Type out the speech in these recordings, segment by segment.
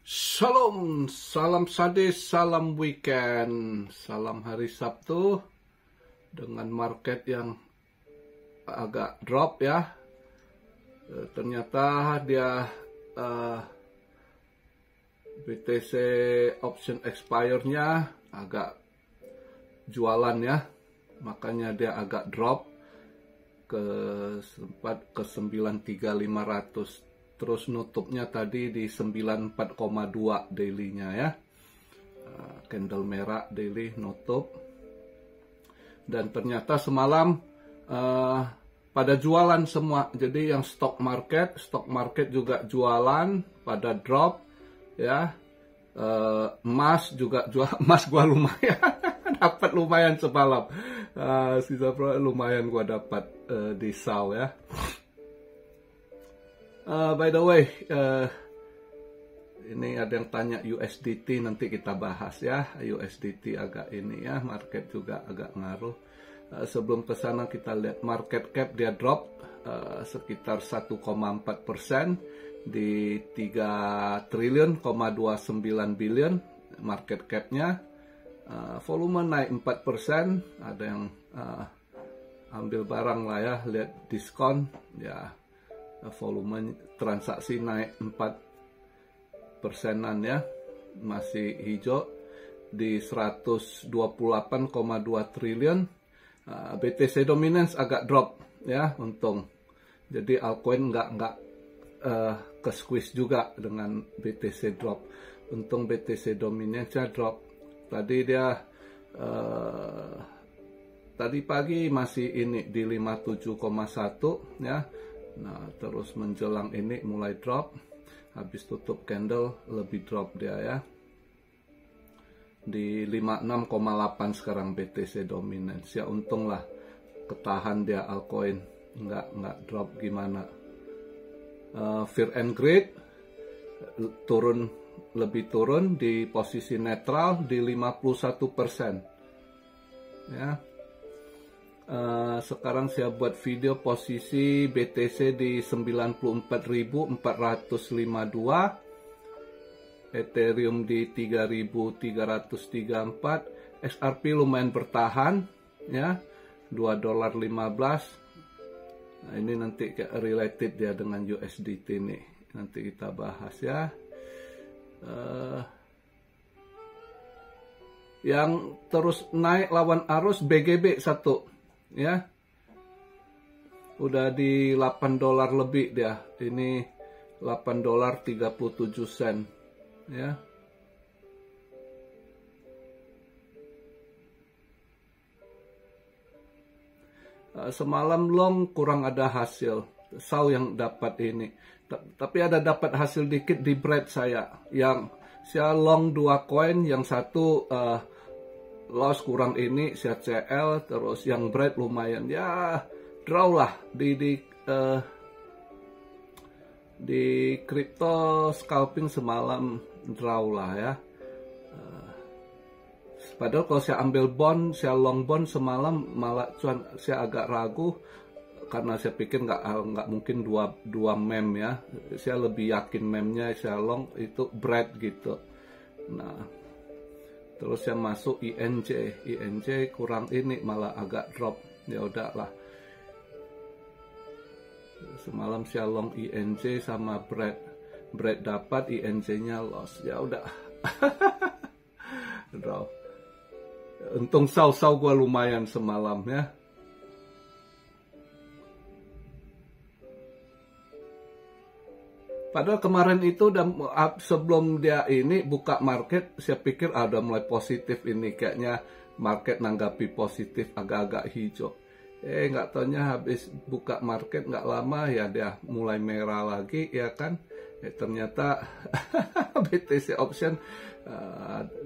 Shalom, salam sadis, salam weekend, salam hari Sabtu dengan market yang agak drop ya. Ternyata dia BTC option expire-nya agak jualan ya, makanya dia agak drop ke 93.500. Terus nutupnya tadi di 94,2 daily-nya ya. Candle merah daily nutup. Dan ternyata semalam pada jualan semua. Jadi yang stock market juga jualan pada drop ya. Emas juga jual, emas gua lumayan dapat lumayan semalam. Sisa lumayan gua dapat di SAL ya. By the way, ini ada yang tanya USDT, nanti kita bahas ya. USDT agak ini ya, market juga agak ngaruh. Sebelum ke sana kita lihat market cap dia drop sekitar 1,4% di 3 triliun, 29 billion market capnya. Volume naik 4%, ada yang ambil barang lah ya, lihat diskon ya. Volume transaksi naik 4%-an ya, masih hijau di 128,2 triliun. BTC dominance agak drop ya, untung. Jadi altcoin nggak ke squeeze juga dengan BTC drop. Untung BTC dominance-nya drop. Tadi dia tadi pagi masih ini di 57,1 ya. Nah, terus menjelang ini mulai drop. Habis tutup candle lebih drop dia ya. Di 56,8 sekarang BTC dominance. Ya untunglah ketahan dia altcoin. Nggak drop gimana. Fear and Greed turun, lebih turun di posisi netral di 51%. Ya. Sekarang saya buat video posisi BTC di 94.452, Ethereum di 3.334, XRP lumayan bertahan ya, $2.15. Nah, ini nanti related ya dengan USDT nih, nanti kita bahas ya. Yang terus naik lawan arus BGB 1 ya, udah di $8 lebih dia. Ini $8.37 ya. Semalam long kurang ada hasil. Sau yang dapat ini. Tapi ada dapat hasil dikit di bread saya. Yang saya long 2 koin, yang satu loss kurang ini, CL, terus yang bread lumayan ya, draw lah di crypto scalping semalam draw lah ya. Padahal kalau saya ambil bond, saya long bond semalam malah cuan, saya agak ragu karena saya pikir nggak mungkin dua mem ya. Saya lebih yakin memnya saya long itu bread gitu. Nah, terus saya masuk INJ kurang ini malah agak drop. Ya udahlah. Semalam saya long INJ sama bread dapat, INJ-nya loss. Ya udah. Drop. Untung sau gua lumayan semalam ya. Padahal kemarin itu udah sebelum dia ini buka market, saya pikir ada mulai positif ini, kayaknya market nanggapi positif, agak-agak hijau. Nggak taunya habis buka market nggak lama ya dia mulai merah lagi ya kan. Ternyata BTC option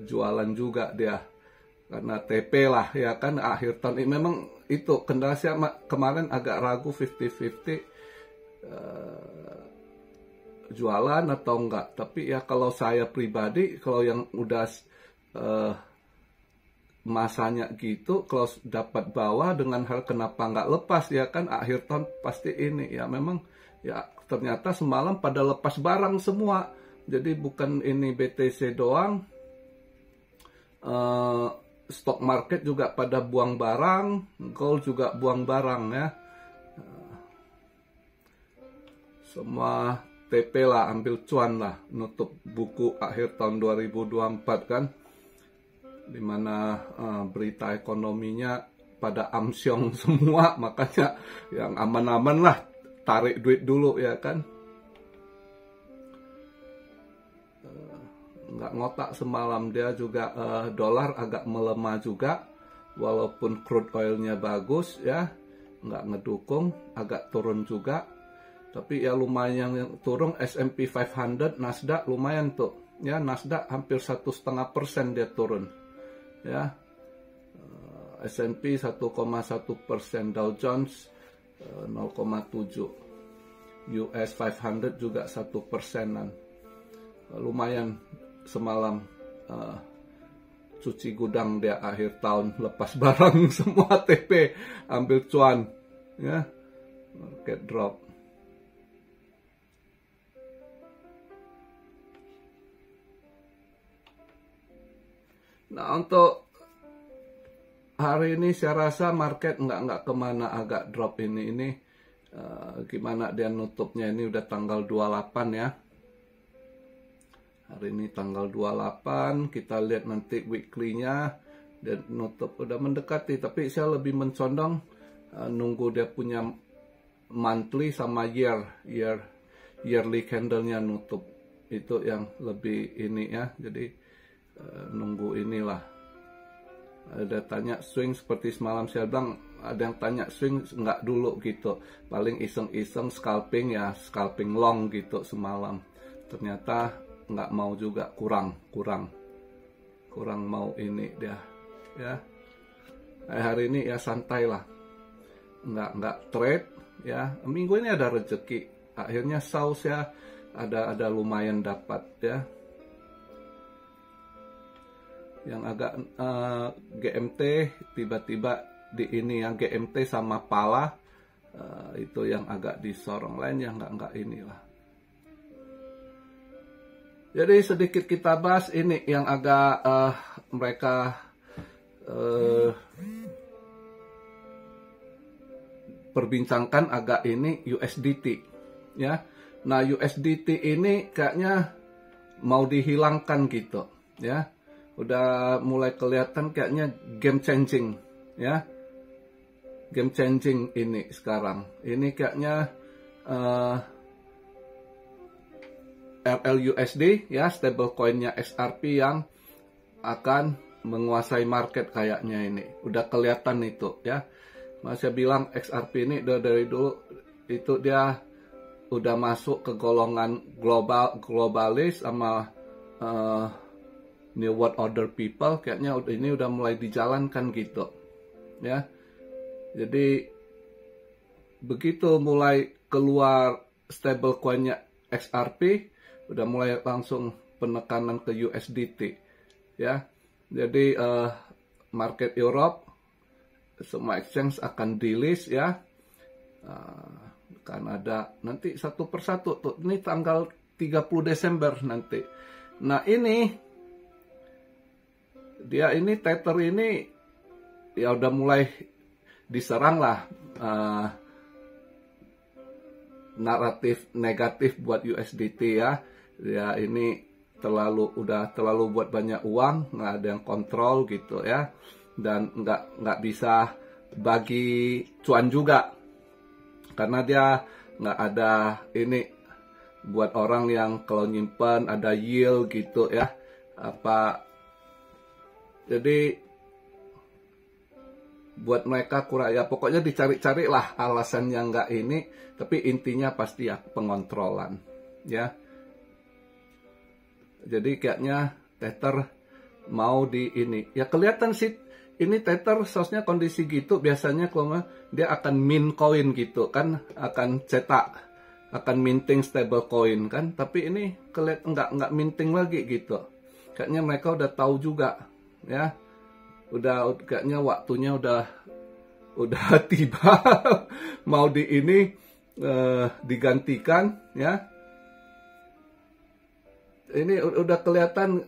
jualan juga dia karena TP lah ya kan, akhir tahun ini memang itu kendala saya kemarin agak ragu 50-50. Jualan atau enggak, tapi ya kalau saya pribadi, kalau yang udah masanya gitu, kalau dapat bawah dengan hal kenapa nggak lepas ya kan, akhir tahun pasti ini ya. Memang ya ternyata semalam pada lepas barang semua, Jadi bukan ini BTC doang, stock market juga pada buang barang, gold juga buang barang ya. Semua TP lah, ambil cuan lah, nutup buku akhir tahun 2024 kan, dimana berita ekonominya pada amsyong semua, makanya yang aman-aman lah, tarik duit dulu ya kan. Nggak ngotak semalam, dia juga dolar agak melemah juga, walaupun crude oilnya bagus ya, nggak ngedukung, agak turun juga. Tapi ya lumayan yang turun. S&P 500, Nasdaq lumayan tuh. Ya, Nasdaq hampir 1,5% dia turun. Ya, S&P 1,1%, Dow Jones 0,7, US 500 juga 1%-an. Lumayan semalam cuci gudang dia akhir tahun, lepas barang semua TP, ambil cuan. Ya, market drop. Nah, untuk hari ini saya rasa market nggak kemana, agak drop ini. Gimana dia nutupnya, ini udah tanggal 28 ya. Hari ini tanggal 28, kita lihat nanti weekly-nya, dan nutup udah mendekati. Tapi saya lebih mencondong nunggu dia punya monthly sama yearly candle-nya nutup. Itu yang lebih ini ya, jadi nunggu inilah. Ada tanya swing seperti semalam saya bilang, ada yang tanya swing nggak dulu gitu, paling iseng-iseng scalping ya, scalping long gitu semalam. Ternyata nggak mau juga, kurang mau ini dia ya. Hari ini ya santai lah, nggak trade ya. Minggu ini ada rezeki, akhirnya saus ya, ada lumayan dapat ya. Yang agak GMT tiba-tiba di ini yang GMT sama pala itu yang agak disorong, lain yang nggak inilah. Jadi sedikit kita bahas ini yang agak mereka perbincangkan agak ini USDT ya. Nah, USDT ini kayaknya mau dihilangkan gitu ya. Udah mulai kelihatan kayaknya game changing ya. Game changing ini sekarang. Ini kayaknya RLUSD ya, stablecoinnya XRP yang akan menguasai market kayaknya ini. Udah kelihatan itu ya. Saya bilang XRP ini dari dulu itu dia udah masuk ke golongan globalis sama New World Order people, kayaknya ini udah mulai dijalankan gitu ya. Jadi begitu mulai keluar stablecoinnya XRP, udah mulai langsung penekanan ke USDT ya. Jadi market Europe semua exchange akan delist ya. Kanada nanti satu persatu tuh, ini tanggal 30 Desember nanti. Nah, ini dia ini Tether ini ya udah mulai diserang lah naratif negatif buat USDT ya. Ya ini udah terlalu buat banyak uang, nggak ada yang kontrol gitu ya, dan nggak bisa bagi cuan juga karena dia nggak ada ini buat orang yang kalau nyimpan ada yield gitu ya apa. Jadi buat mereka kurang ya, pokoknya dicari-cari lah alasan yang nggak ini, tapi intinya pasti ya pengontrolan ya. Jadi kayaknya Tether mau di ini ya, kelihatan sih ini Tether seharusnya kondisi gitu biasanya kalau dia akan mint coin gitu kan, akan cetak, akan minting stable coin kan, tapi ini kelihatan nggak minting lagi gitu. Kayaknya mereka udah tahu juga ya, udah kayaknya waktunya udah tiba mau di ini digantikan ya. Ini udah kelihatan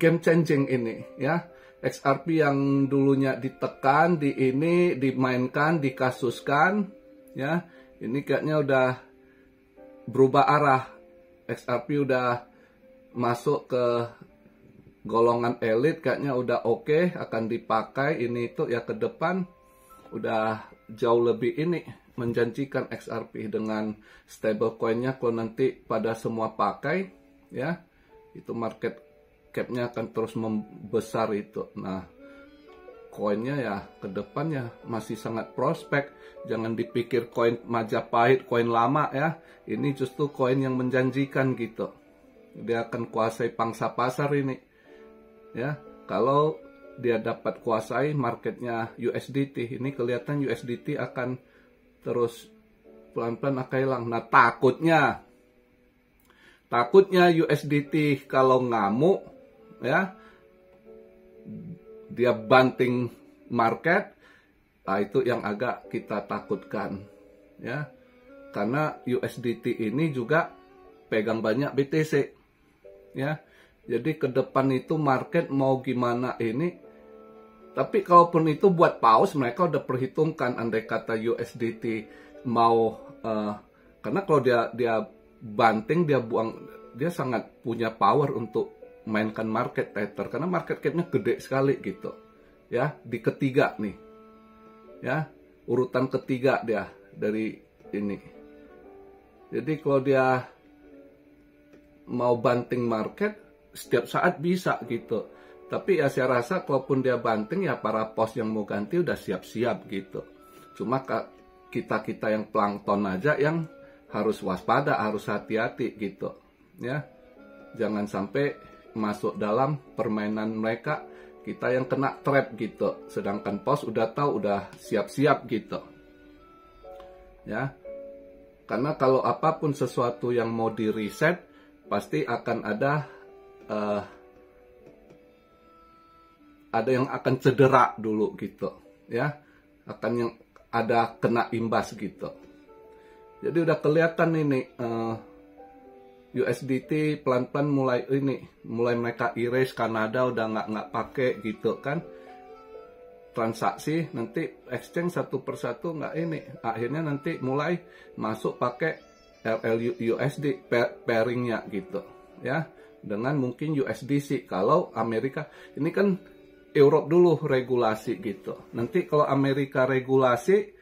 game changing ini ya. XRP yang dulunya ditekan, dimainkan, dikasuskan ya. Ini kayaknya udah berubah arah. XRP udah masuk ke golongan elit, kayaknya udah oke, akan dipakai ini itu ya ke depan. Udah jauh lebih ini menjanjikan XRP dengan stable coinnya kalau nanti pada semua pakai ya, itu market capnya akan terus membesar itu. Nah, koinnya ya ke depannya masih sangat prospek. Jangan dipikir koin Majapahit, koin lama ya. Ini justru koin yang menjanjikan gitu. Dia akan kuasai pangsa pasar ini. Ya, kalau dia dapat kuasai marketnya USDT, ini kelihatan USDT akan terus pelan-pelan akan hilang. Nah, takutnya USDT kalau ngamuk ya, dia banting market, nah itu yang agak kita takutkan ya, karena USDT ini juga pegang banyak BTC ya. Jadi ke depan itu market mau gimana ini, tapi kalaupun itu buat pause, mereka udah perhitungkan andai kata USDT mau karena kalau dia banting, dia buang, dia sangat punya power untuk mainkan market tether, karena market capnya gede sekali gitu ya, di ketiga nih ya, urutan ketiga dia dari ini. Jadi kalau dia mau banting market setiap saat bisa gitu, tapi ya saya rasa kalaupun dia banting ya para pos yang mau ganti udah siap-siap gitu. Cuma kita yang plankton aja yang harus waspada, harus hati-hati gitu ya, jangan sampai masuk dalam permainan mereka, kita yang kena trap gitu, sedangkan pos udah tahu, udah siap-siap gitu ya. Karena kalau apapun sesuatu yang mau di reset, pasti akan ada yang akan cedera dulu gitu ya, akan yang ada kena imbas gitu. Jadi udah kelihatan ini USDT pelan-pelan mulai mereka erase. Kanada udah nggak pakai gitu kan, transaksi nanti exchange satu persatu nggak ini, akhirnya nanti mulai masuk pakai RLUSD pairingnya gitu ya, dengan mungkin USDC. Kalau Amerika ini kan Europe dulu regulasi gitu, nanti kalau Amerika regulasi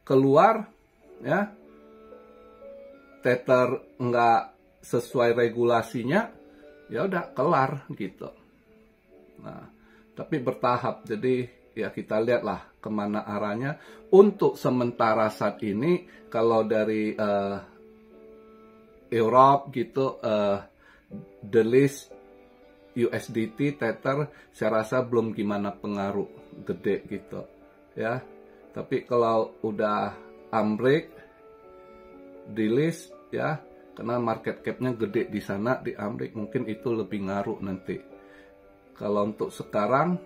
keluar ya, Tether nggak sesuai regulasinya, ya udah kelar gitu. Nah, tapi bertahap, jadi ya kita lihatlah kemana arahnya. Untuk sementara saat ini, kalau dari Europe gitu, the list USDT Tether saya rasa belum gimana pengaruh gede gitu ya. Tapi kalau udah Ambrek di list ya, karena market capnya gede di sana di Ambrek, mungkin itu lebih ngaruh nanti. Kalau untuk sekarang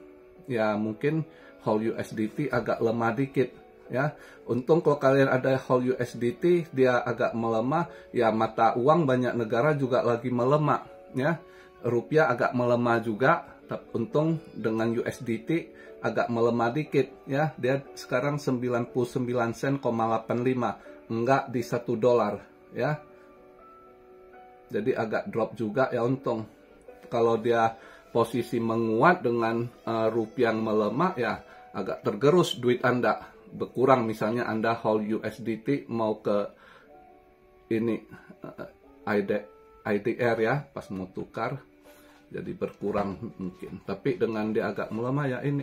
ya mungkin whole USDT agak lemah dikit ya. Untung kalau kalian ada whole USDT dia agak melemah ya, mata uang banyak negara juga lagi melemah ya. Rupiah agak melemah juga, untung dengan USDT agak melemah dikit ya. Dia sekarang 99 sen,85, enggak di $1 ya. Jadi agak drop juga ya, untung. Kalau dia posisi menguat dengan rupiah yang melemah ya, agak tergerus duit Anda berkurang. Misalnya Anda hold USDT mau ke ini IDR ya, pas mau tukar jadi berkurang mungkin. Tapi dengan dia agak melemah ya ini,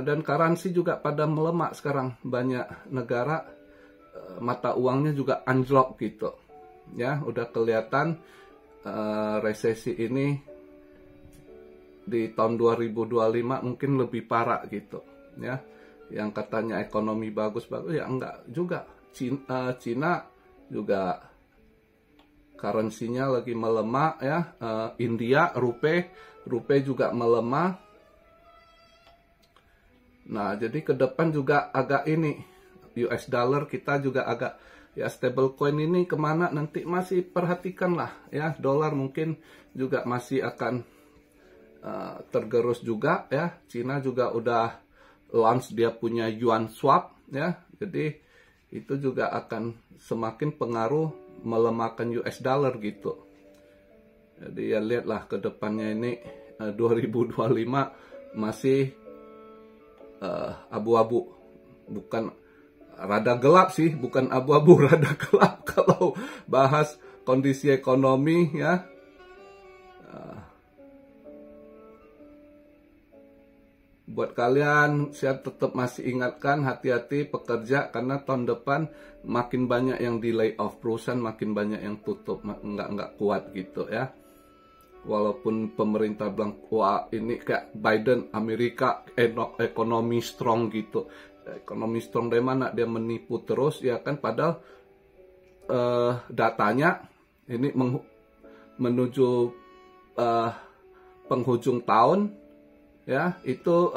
dan currency juga pada melemah sekarang. Banyak negara mata uangnya juga anjlok gitu ya. Udah kelihatan resesi ini di tahun 2025 mungkin lebih parah gitu ya. Yang katanya ekonomi bagus-bagus ya enggak juga. Cina juga currency-nya lagi melemah ya. India rupiah juga melemah. Nah, jadi ke depan juga agak ini, US dollar kita juga agak ya stablecoin ini kemana nanti masih perhatikanlah ya. Dolar mungkin juga masih akan tergerus juga ya. Cina juga udah launch dia punya yuan swap ya. Jadi itu juga akan semakin pengaruh melemahkan US dollar gitu. Jadi ya lihatlah ke depannya ini 2025 masih abu-abu, bukan rada gelap sih, bukan abu-abu, rada gelap kalau bahas kondisi ekonomi ya. Buat kalian, saya tetap masih ingatkan hati-hati pekerja karena tahun depan makin banyak yang di layoff, perusahaan makin banyak yang tutup, nggak kuat gitu ya. Walaupun pemerintah bilang, wah ini kayak Biden, Amerika ekonomi strong gitu. Ekonomi strong dari mana? Dia menipu terus ya kan, padahal datanya ini menuju penghujung tahun ya, itu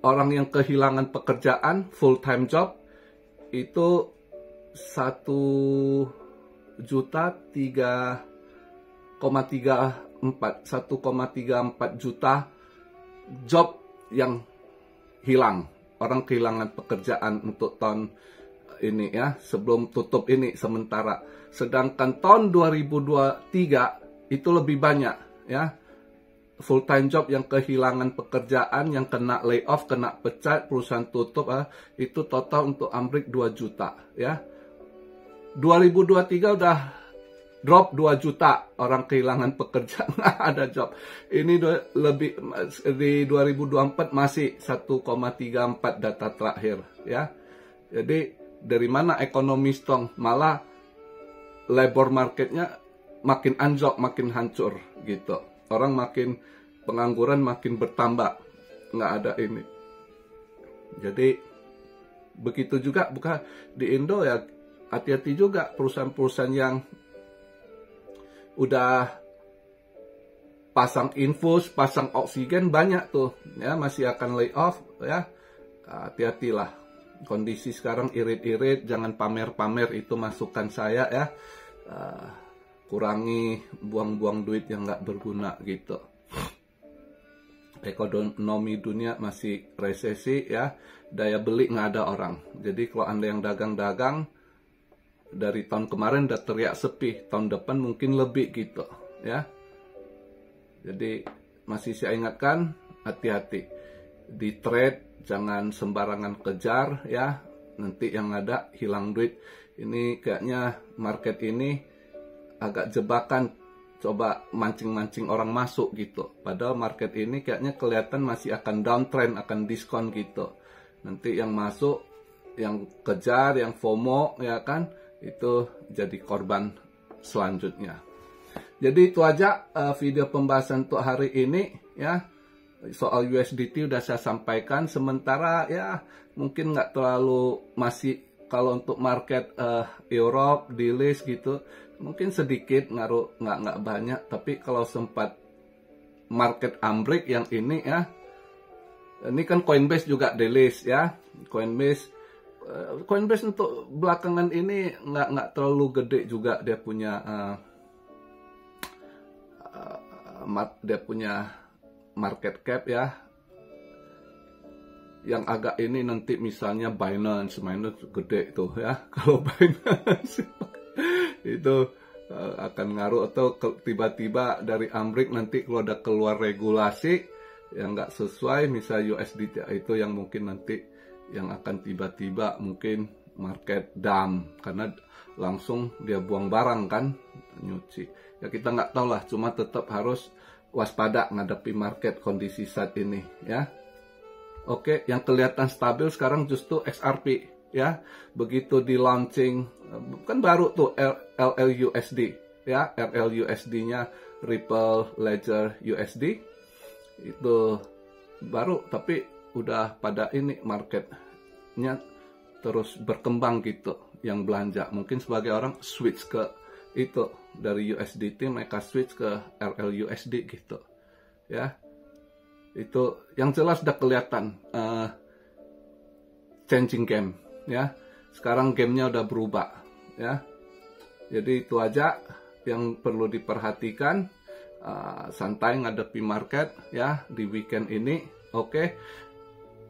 orang yang kehilangan pekerjaan full time job itu 1,34 juta job yang hilang. Orang kehilangan pekerjaan untuk tahun ini ya, sebelum tutup ini sementara. Sedangkan tahun 2023 itu lebih banyak ya. Full time job yang kehilangan pekerjaan, yang kena layoff, kena pecat, perusahaan tutup, itu total untuk Amrik 2 juta ya. 2023 udah drop 2 juta orang kehilangan pekerjaan, nggak ada job. Ini lebih di 2024 masih 1,34 data terakhir ya. Jadi dari mana ekonomi strong, malah labor marketnya makin anjlok, makin hancur gitu. Orang makin pengangguran makin bertambah, nggak ada ini. Jadi begitu juga bukan di Indo ya, hati-hati juga perusahaan-perusahaan yang udah pasang infus, pasang oksigen banyak tuh ya, masih akan layoff ya. Hati-hatilah, kondisi sekarang irit-irit, jangan pamer-pamer, itu masukan saya ya. Kurangi buang-buang duit yang nggak berguna gitu. Ekonomi dunia masih resesi ya, daya beli nggak ada orang. Jadi kalau Anda yang dagang-dagang, dari tahun kemarin udah teriak sepi, tahun depan mungkin lebih gitu ya. Jadi masih saya ingatkan, hati-hati di trade, jangan sembarangan kejar ya, nanti yang ada hilang duit. Ini kayaknya market ini agak jebakan, coba mancing-mancing orang masuk gitu. Padahal market ini kayaknya kelihatan masih akan downtrend, akan diskon gitu. Nanti yang masuk, yang kejar, yang FOMO ya kan, itu jadi korban selanjutnya. Jadi itu aja video pembahasan untuk hari ini ya. Soal USDT udah saya sampaikan. Sementara ya mungkin nggak terlalu, masih kalau untuk market Europe di list gitu mungkin sedikit ngaruh, nggak banyak. Tapi kalau sempat market Amrik yang ini ya, ini kan Coinbase juga di list ya. Coinbase untuk belakangan ini nggak terlalu gede juga, dia punya market cap ya. Yang agak ini nanti misalnya Binance gede tuh ya. Kalau Binance itu akan ngaruh, atau tiba-tiba dari Amrik nanti kalau ada keluar regulasi yang nggak sesuai, misal USDT, itu yang mungkin nanti yang akan tiba-tiba mungkin market dump, karena langsung dia buang barang kan, nyuci. Ya kita nggak tahu lah, cuma tetap harus waspada ngadepi market kondisi saat ini ya. Oke, yang kelihatan stabil sekarang justru XRP ya. Begitu di launching, kan baru tuh RLUSD ya, RLUSD-nya Ripple Ledger USD itu baru, tapi udah pada ini marketnya terus berkembang gitu, yang belanja mungkin sebagai orang switch ke itu, dari USDT mereka switch ke RLUSD gitu ya. Itu yang jelas udah kelihatan changing game ya. Sekarang gamenya udah berubah ya. Jadi itu aja yang perlu diperhatikan. Santai ngadepi market ya di weekend ini. Oke.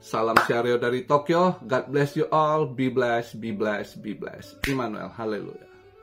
Salam Syaryo dari Tokyo. God bless you all. Be blessed, be blessed, be blessed. Immanuel, haleluya.